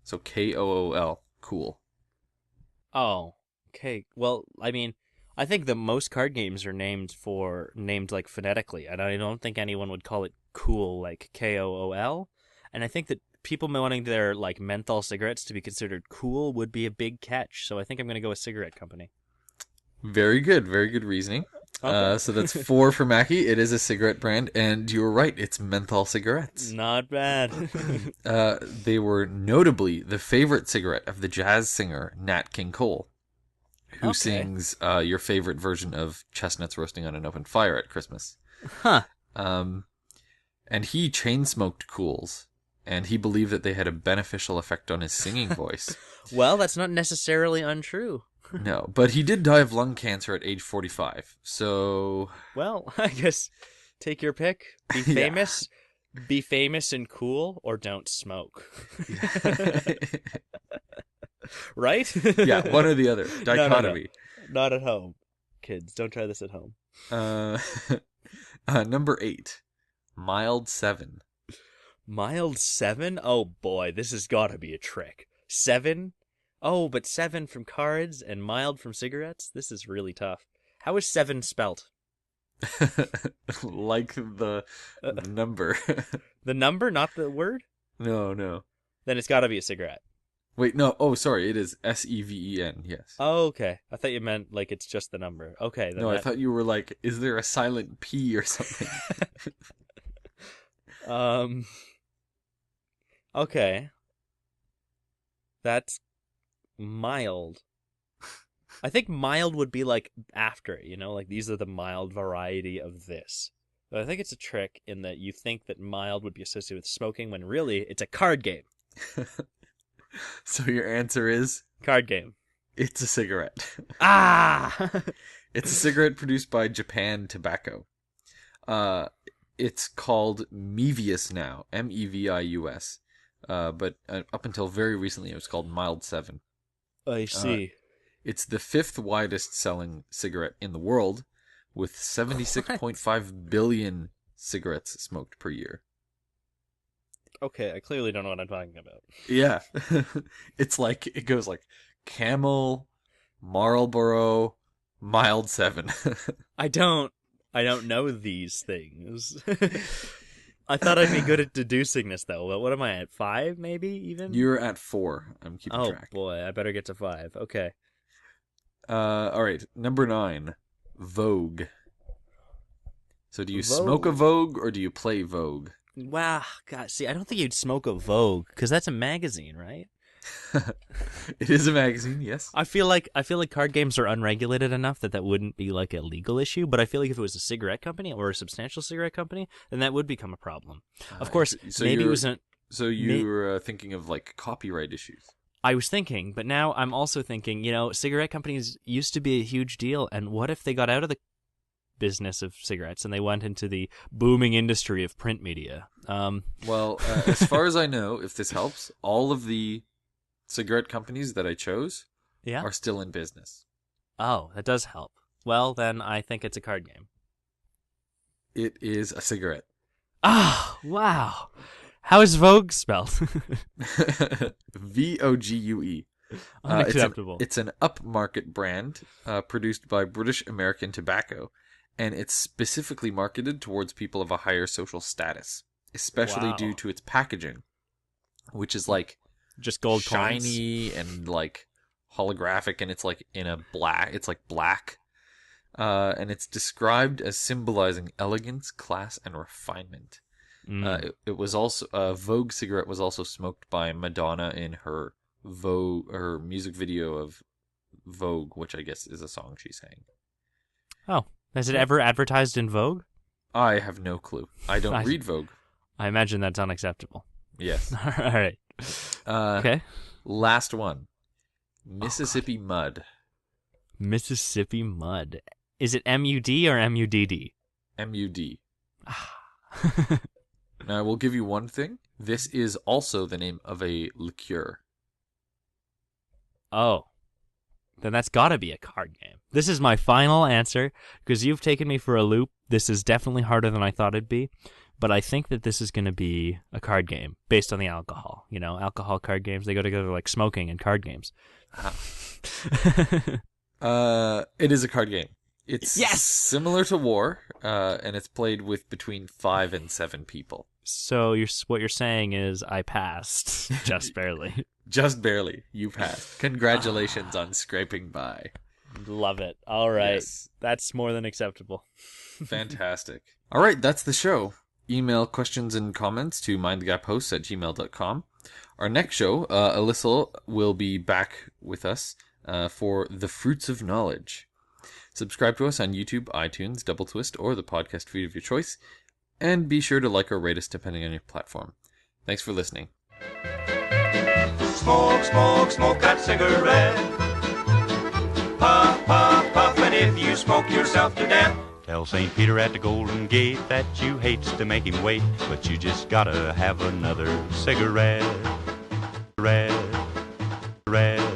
So Kool. Cool. Oh, okay. Well, I mean, I think that most card games are named like phonetically, and I don't think anyone would call it cool like Kool. And I think that people wanting their like menthol cigarettes to be considered cool would be a big catch. So I think I'm going to go with cigarette company. Very good reasoning. Okay. So that's 4 for Mackie. It is a cigarette brand, and you were right. It's menthol cigarettes. Not bad. They were notably the favorite cigarette of the jazz singer Nat King Cole, who sings your favorite version of Chestnuts Roasting on an Open Fire at Christmas. Huh. And he chain-smoked Cools, and he believed that they had a beneficial effect on his singing voice. Well, that's not necessarily untrue. No, but he did die of lung cancer at age 45, so... Well, I guess take your pick. Be famous. Be famous and cool, or don't smoke. Right? Yeah, one or the other. Dichotomy. No. Not at home. Kids, don't try this at home. Number 8, Mild 7. Mild 7? Oh boy, this has got to be a trick. 7? Oh, but 7 from cards and mild from cigarettes? This is really tough. How is 7 spelt? Like the number. The number, not the word? No. Then it's got to be a cigarette. Wait, no. Oh, sorry. It is Seven, yes. Oh, okay. I thought you meant like it's just the number. Okay. Then No, I thought you were like, is there a silent P or something? Okay. That's mild. I think mild would be like after it, like these are the mild variety of this. But I think it's a trick in that you think that mild would be associated with smoking when really it's a card game. So your answer is? Card game. It's a cigarette. Ah! It's a cigarette produced by Japan Tobacco. It's called Mevius now, Mevius. But up until very recently, it was called Mild 7. I see. It's the 5th widest selling cigarette in the world, with 76.5 billion cigarettes smoked per year. Okay, I clearly don't know what I'm talking about. Yeah. It goes like Camel, Marlboro, Mild 7. I don't know these things. I thought I'd be good at deducing this, though. What am I at? 5, maybe, even? You're at 4. I'm keeping track. Oh, boy. I better get to 5. Okay. All right. Number 9, Vogue. So do you smoke a Vogue or do you play Vogue? Wow, God, see, I don't think you'd smoke a Vogue because that's a magazine, right? It is a magazine, yes. I feel like card games are unregulated enough that wouldn't be like a legal issue. But I feel like if it was a cigarette company or a substantial cigarette company, then that would become a problem. Of course, so maybe it wasn't. So you were thinking of like copyright issues. I was thinking, but now I'm also thinking, cigarette companies used to be a huge deal, and what if they got out of the business of cigarettes and they went into the booming industry of print media? Well, as far as I know, if this helps, all of the cigarette companies that I chose are still in business. Oh, that does help. Well, then I think it's a card game. It is a cigarette. Oh, wow. How is Vogue spelled? Vogue. Unacceptable. It's an upmarket brand produced by British American Tobacco, and it's specifically marketed towards people of a higher social status, especially due to its packaging, which is like just gold shiny coins. And like holographic, and it's like black. And it's described as symbolizing elegance, class, and refinement. It was also Vogue cigarette was also smoked by Madonna in her music video of Vogue, which I guess is a song she sang. Oh, has it ever advertised in Vogue? I have no clue. I don't read Vogue. I imagine that's unacceptable. Yes. All right. Okay. Last one. Mississippi Mud. Mississippi Mud. Is it M-U-D or M-U-D-D? M-U-D. Now, I will give you one thing. This is also the name of a liqueur. Oh. Then that's got to be a card game. This is my final answer, because you've taken me for a loop. This is definitely harder than I thought it'd be. But I think that this is going to be a card game based on the alcohol. Alcohol card games, they go together like smoking and card games. It is a card game. It's yes! similar to War, and it's played with between 5 and 7 people. So what you're saying is I passed, just barely. Just barely. You passed. Congratulations on scraping by. Love it. All right. Yes. That's more than acceptable. Fantastic. All right, that's the show. Email questions and comments to mindthegaphosts@gmail.com. Our next show, Alyssa will be back with us for The Fruits of Knowledge. Subscribe to us on YouTube, iTunes, Double Twist, or the podcast feed of your choice. And be sure to like or rate us depending on your platform. Thanks for listening. Smoke, smoke, smoke that cigarette. Puff, puff, puff, and if you smoke yourself to death. Tell St. Peter at the Golden Gate that you hates to make him wait, but you just gotta have another cigarette. Red, red.